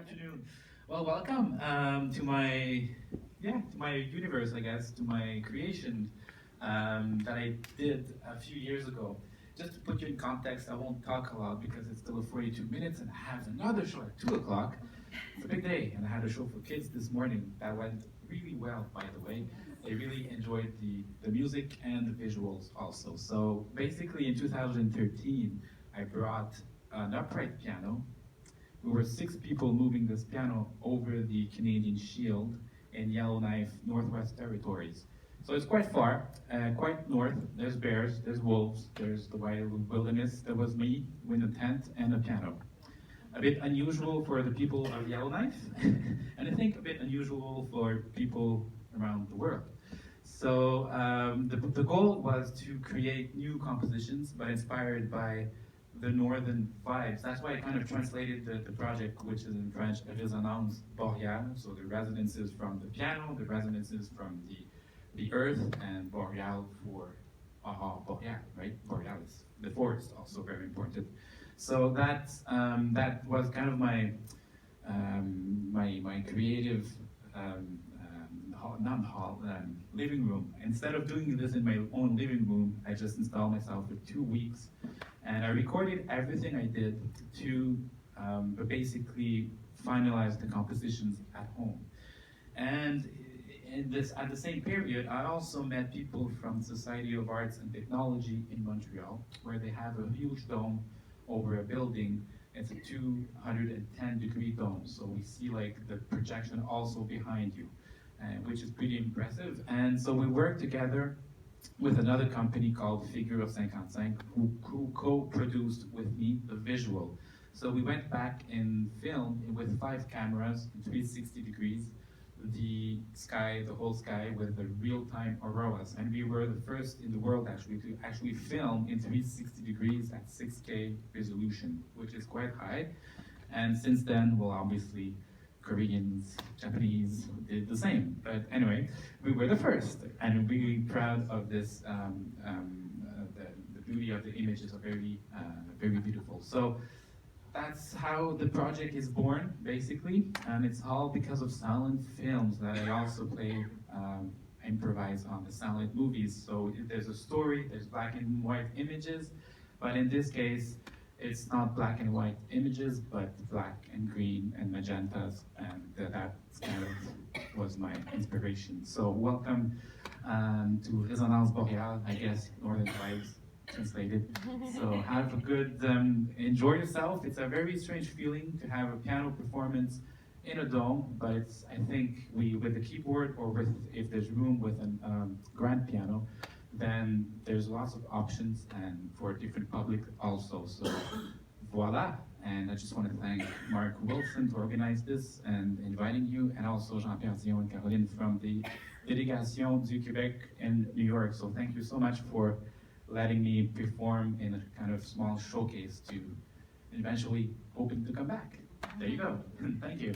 afternoon. Well, welcome to my universe, I guess, to my creation that I did a few years ago. Just to put you in context, I won't talk a lot because it's still 42 minutes and I have another show at 2 o'clock. It's a big day, and I had a show for kids this morning that went really well, by the way. They really enjoyed the music and the visuals also. So basically in 2013, I brought an upright piano. We were 6 people moving this piano over the Canadian Shield in Yellowknife, Northwest Territories. So it's quite far, quite north. There's bears, there's wolves, there's the wild wilderness. There was me with a tent and a piano. A bit unusual for the people of Yellowknife, and I think a bit unusual for people around the world. So the goal was to create new compositions, but inspired by the northern vibes. That's why I kind of translated the project, which is in French, Résonance Boreales, so the resonances from the piano, the resonances from the earth, and Boreal for Boreal, right? Borealis, the forest, also very important. So that was kind of my creative living room. Instead of doing this in my own living room, I just installed myself for 2 weeks, and I recorded everything I did to basically finalize the compositions at home. And at the same period, I also met people from Society of Arts and Technology in Montreal, where they have a huge dome over a building. It's a 210-degree dome, so we see like the projection also behind you, which is pretty impressive. And so we worked together with another company called Figure of 55, who co-produced with me the visual. So we went back and filmed with 5 cameras, 360 degrees, the sky, the whole sky, with the real-time auroras. And we were the first in the world actually to film in 360 degrees at 6K resolution, which is quite high. And since then, well, obviously, Koreans, Japanese did the same. But anyway, we were the first, and I'm really proud of this. The beauty of the images are very, very beautiful. So that's how the project is born, basically, and it's all because of silent films that I also play, improvise on the silent movies. So if there's a story, there's black and white images, but in this case, it's not black and white images, but black and green and magentas, and that kind of was my inspiration. So welcome to Résonance Boréale, I guess, Northern Vibes translated. So have a good, enjoy yourself. It's a very strange feeling to have a piano performance in a dome, but it's, I think, with the keyboard, or with, if there's room with a grand piano, then there's lots of options, and for a different public also. So voila. And I just want to thank Mark Wilson to organize this and inviting you, and also Jean-Pierre Dion and Caroline from the Délégation du Québec in New York. So thank you so much for letting me perform in a kind of small showcase to eventually hoping to come back. There you go. Thank you.